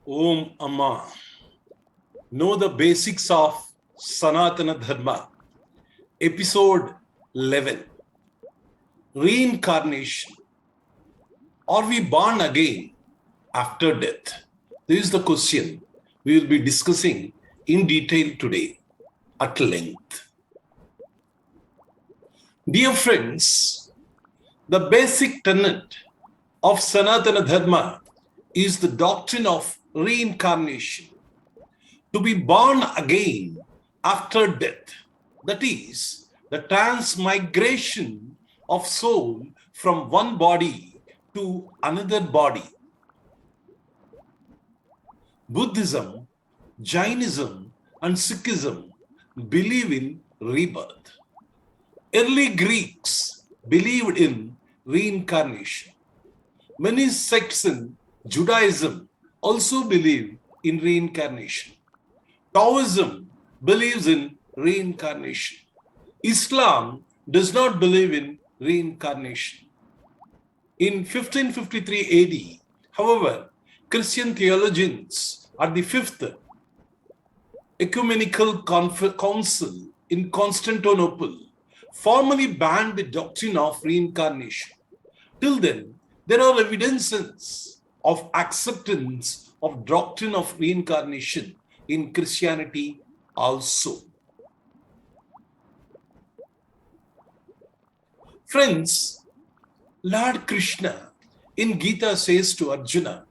Om Amma. Know the basics of Sanatana Dharma. Episode 11. Reincarnation. Are we born again after death? This is the question we will be discussing in detail today at length. Dear friends, the basic tenet of Sanatana Dharma is the doctrine of reincarnation. To be born again after death, that is, the transmigration of soul from one body to another body. Buddhism, Jainism, and Sikhism believe in rebirth. Early Greeks believed in reincarnation. Many sects in Judaism also believe in reincarnation. Taoism believes in reincarnation. Islam does not believe in reincarnation. In 1553 AD, however, Christian theologians at the Fifth Ecumenical Council in Constantinople formally banned the doctrine of reincarnation. Till then, there are evidences of acceptance of doctrine of reincarnation in Christianity also. Friends, Lord Krishna in Gita says to Arjuna,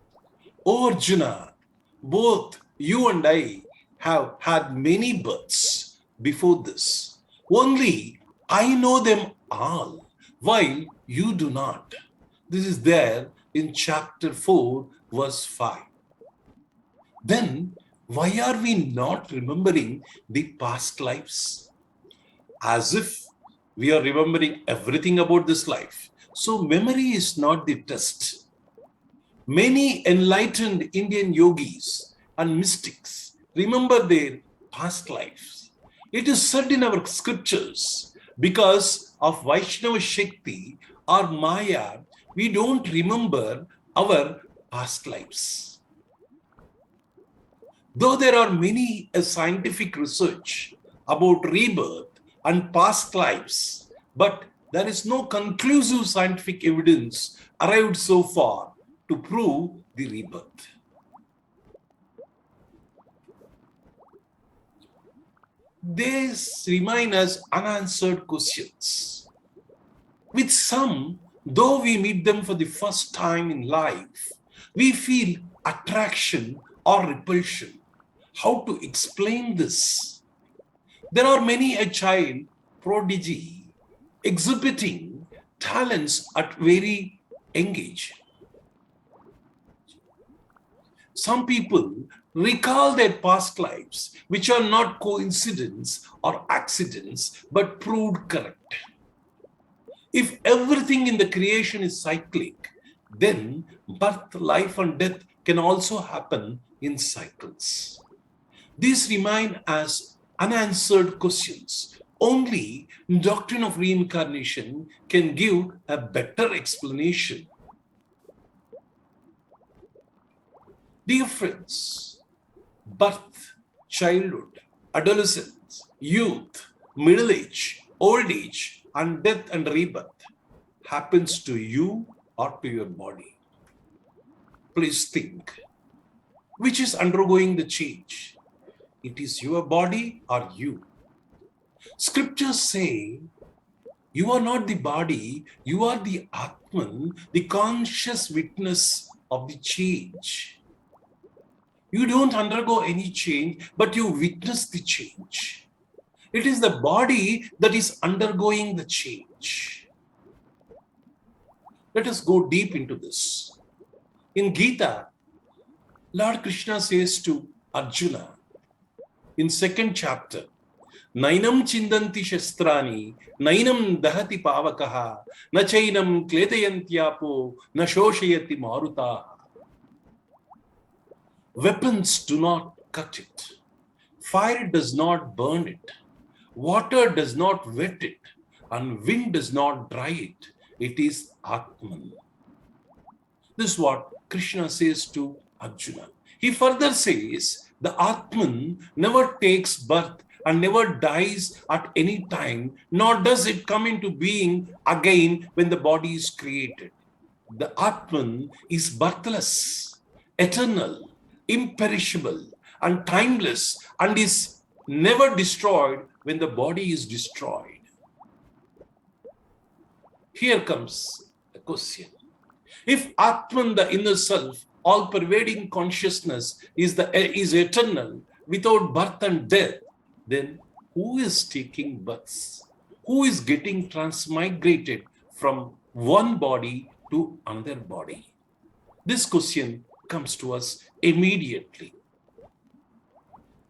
"O Arjuna, both you and I have had many births before this. Only I know them all, while you do not." This is there in chapter 4, verse 5. Then, why are we not remembering the past lives? As if we are remembering everything about this life. So, memory is not the test. Many enlightened Indian yogis and mystics remember their past lives. It is said in our scriptures, because of Vaishnava Shakti or Maya, we don't remember our past lives. Though there are many scientific research about rebirth and past lives, but there is no conclusive scientific evidence arrived so far to prove the rebirth. These remain as unanswered questions. With some, though we meet them for the first time in life, we feel attraction or repulsion. How to explain this? There are many a child prodigy exhibiting talents at very young age. Some people recall their past lives, which are not coincidence or accidents, but proved correct. If everything in the creation is cyclic, then birth, life, and death can also happen in cycles. These remain as unanswered questions. Only doctrine of reincarnation can give a better explanation. Dear friends, birth, childhood, adolescence, youth, middle age, old age, and death and rebirth happens to you or to your body. Please think, which is undergoing the change? It is your body or you? Scriptures say, you are not the body, you are the Atman, the conscious witness of the change. You don't undergo any change, but you witness the change. It is the body that is undergoing the change. Let us go deep into this. In Gita, Lord Krishna says to Arjuna, in 2nd chapter, Nainam chindanti shastrani, nainam dahati pavakaha, na chainam kletayantyapo, na shoshayati maruta. Weapons do not cut it. Fire does not burn it. Water does not wet it. And wind does not dry it. It is Atman. This is what Krishna says to Arjuna. He further says, the Atman never takes birth and never dies at any time, nor does it come into being again when the body is created. The Atman is birthless, eternal, imperishable, and timeless, and is never destroyed when the body is destroyed. Here comes the question. If Atman, the inner self, all-pervading consciousness, is eternal, without birth and death, then who is taking births? Who is getting transmigrated from one body to another body? This question comes to us immediately.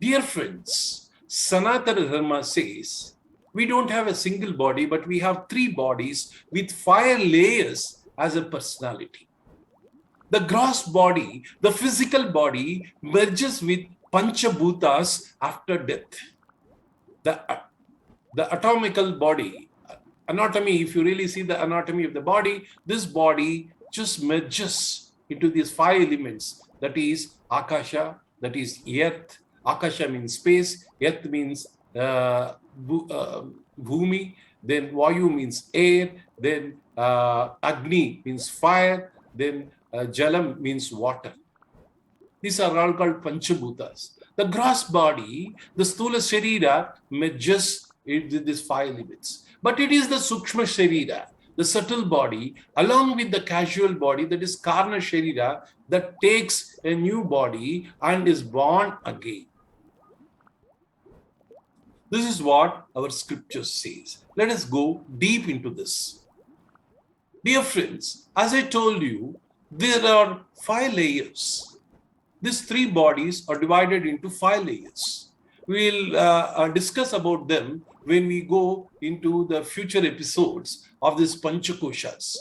Dear friends, Sanatana Dharma says, we don't have a single body, but we have 3 bodies with 5 layers as a personality. The gross body, the physical body, merges with Panchabhutas after death. The atomical body, anatomy, if you really see the anatomy of the body, this body just merges into these 5 elements. That is Akasha, that is earth. Akasha means space, earth means Bhumi, then Vayu means air, then Agni means fire, then Jalam means water. These are all called Panchabhutas. The gross body, the Sthula Sharira, merges with these 5 elements. But it is the Sukshma Sharira, the subtle body, along with the casual body, that is Karna Sharira, that takes a new body and is born again. This is what our scripture says. Let us go deep into this. Dear friends, as I told you, there are 5 layers. These 3 bodies are divided into 5 layers. We will discuss about them when we go into the future episodes of these Panchakoshas.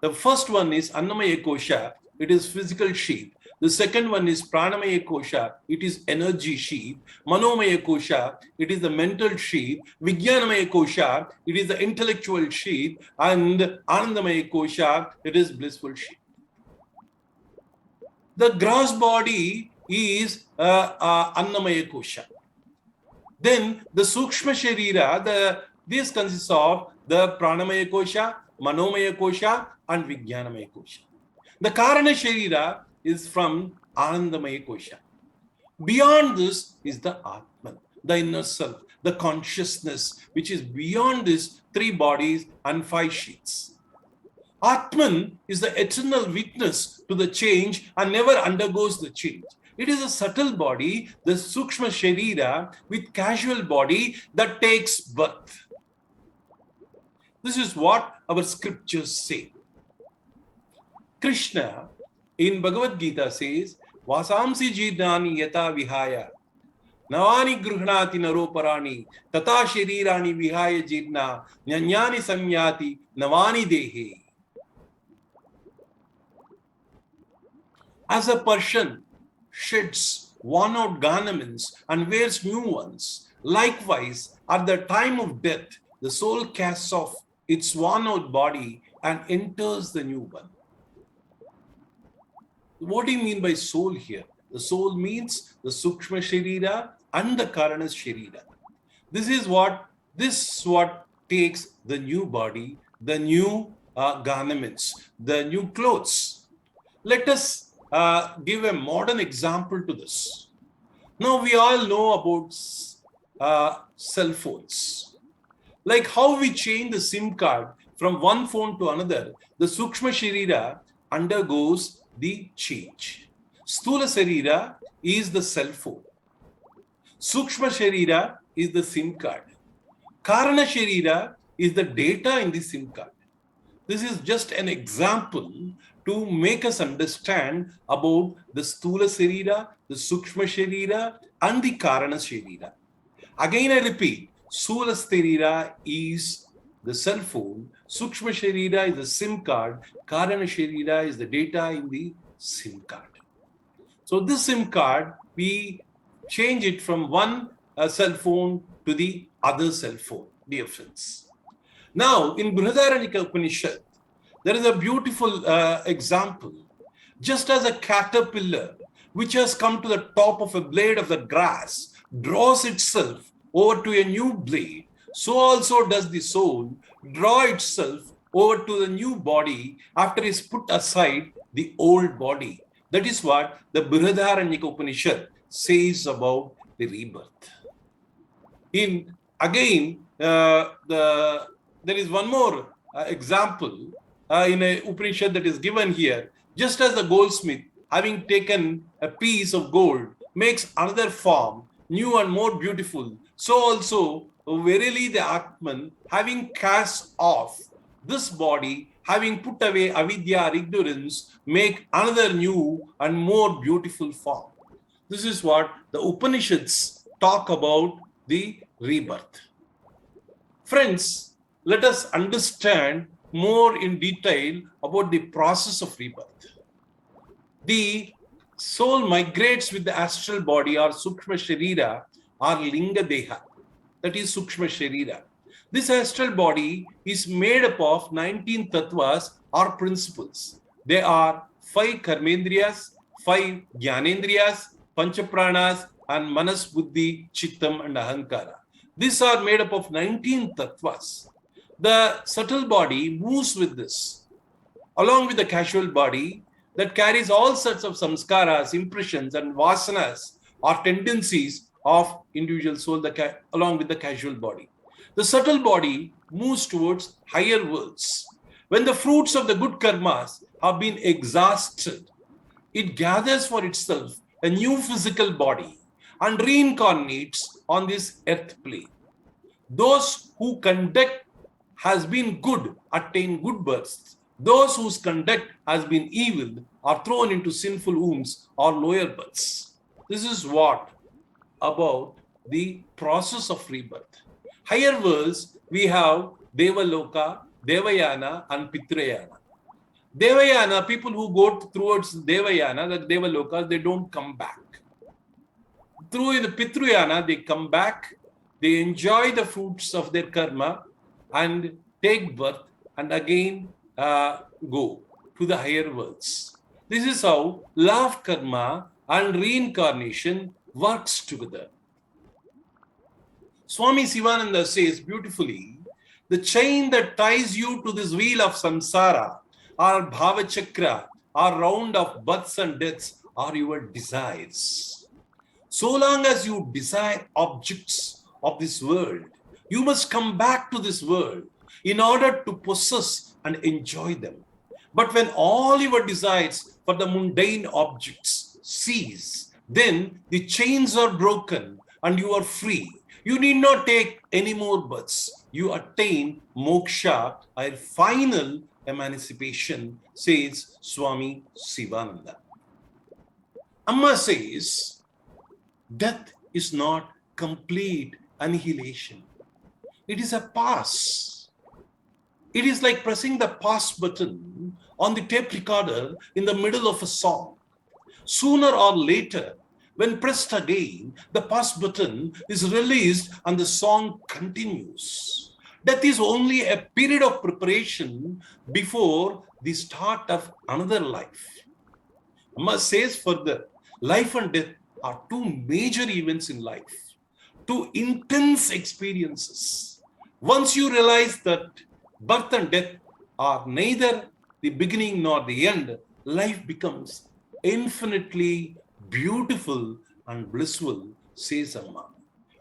The first one is Annamaya Kosha, it is physical sheath. The second one is Pranamaya Kosha, it is energy sheath. Manomaya Kosha, it is the mental sheath. Vijnanamaya Kosha, it is the intellectual sheath. And Anandamaya Kosha, it is blissful sheath. The gross body is Annamaya Kosha. Then the Sukshma Sharira, this consists of the Pranamaya Kosha, Manomaya Kosha, and Vijnanamaya Kosha. The Karana Sharira is from Anandamaya Kosha. Beyond this is the Atman, the inner self, the consciousness, which is beyond these 3 bodies and 5 sheaths. Atman is the eternal witness to the change and never undergoes the change. It is a subtle body, the Sukshma Sharira, with casual body that takes birth. This is what our scriptures say. Krishna in Bhagavad Gita says, Vasamsi jidnani yata vihaya, navani gruhnati naroparani, tata sharirani vihaya jidna, nyanyani samyati, navani dehe. As a person sheds worn-out garments and wears new ones, likewise, at the time of death, the soul casts off its worn-out body and enters the new one. What do you mean by soul here? The soul means the Sukshma Sharira and the Karana Sharira. This is what takes the new body, the new garments, the new clothes. Let us give a modern example to this. Now we all know about cell phones. Like how we change the SIM card from one phone to another, the Sukshma Sharira undergoes the change. Sthula Sharira is the cell phone. Sukshma Sharira is the SIM card. Karana Sharira is the data in the SIM card. This is just an example to make us understand about the Sthula Sharira, the Sukshma Sharira, and the Karana Sharira. Again, I repeat, Sthula Sharira is the cell phone, Sukshma Sharira is the SIM card, Karana Sharira is the data in the SIM card. So this SIM card, we change it from one cell phone to the other cell phone, dear friends. Now, in Brihadaranyaka Upanishad, there is a beautiful example. Just as a caterpillar which has come to the top of a blade of the grass, draws itself over to a new blade, so also does the soul draw itself over to the new body after it is put aside the old body. That is what the Brihadaranyaka Upanishad says about the rebirth. There is one more example in a Upanishad that is given here. Just as the goldsmith, having taken a piece of gold, makes another form, new and more beautiful, so also verily the Atman, having cast off this body, having put away avidya or ignorance, make another new and more beautiful form. This is what the Upanishads talk about the rebirth. Friends, let us understand more in detail about the process of rebirth. The soul migrates with the astral body or Sukshma Sharira or Linga Deha, that is Sukshma Sharira. This astral body is made up of 19 tattvas or principles. They are 5 karmendriyas, 5 jnanendriyas, panchapranas, and manas, buddhi, chittam, and ahankara. These are made up of 19 tattvas. The subtle body moves with this, along with the casual body that carries all sorts of samskaras, impressions, and vasanas or tendencies of individual soul along with the casual body. The subtle body moves towards higher worlds. When the fruits of the good karmas have been exhausted, it gathers for itself a new physical body and reincarnates on this earth plane. Those whose conduct has been good attain good births. Those whose conduct has been evil are thrown into sinful wombs or lower births. This is what about the process of rebirth. Higher worlds, we have Devaloka, Devayana, and Pitrayana. Devayana, people who go towards Devayana, the Devalokas, they don't come back. Through the Pitrayana, they come back, they enjoy the fruits of their karma and take birth and again go to the higher worlds. This is how law of karma and reincarnation works together. Swami Sivananda says beautifully, the chain that ties you to this wheel of samsara or bhava chakra or round of births and deaths are your desires. So long as you desire objects of this world, you must come back to this world in order to possess and enjoy them. But when all your desires for the mundane objects cease, then the chains are broken and you are free. You need not take any more births. You attain moksha, or final emancipation, says Swami Sivananda. Amma says, death is not complete annihilation. It is a pass. It is like pressing the pause button on the tape recorder in the middle of a song. Sooner or later, when pressed again, the pause button is released and the song continues. Death is only a period of preparation before the start of another life. Amma says further, life and death are two major events in life, two intense experiences. Once you realize that birth and death are neither the beginning nor the end, life becomes infinitely beautiful and blissful, says Amma.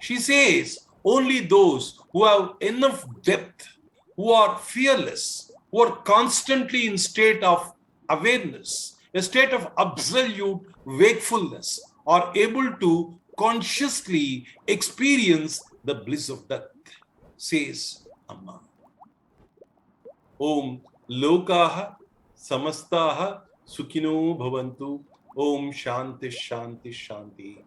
She says, only those who have enough depth, who are fearless, who are constantly in state of awareness, a state of absolute wakefulness, are able to consciously experience the bliss of death, says Amma. Om Lokaha Samastaha Sukhino Bhavantu. Om Shanti Shanti Shanti.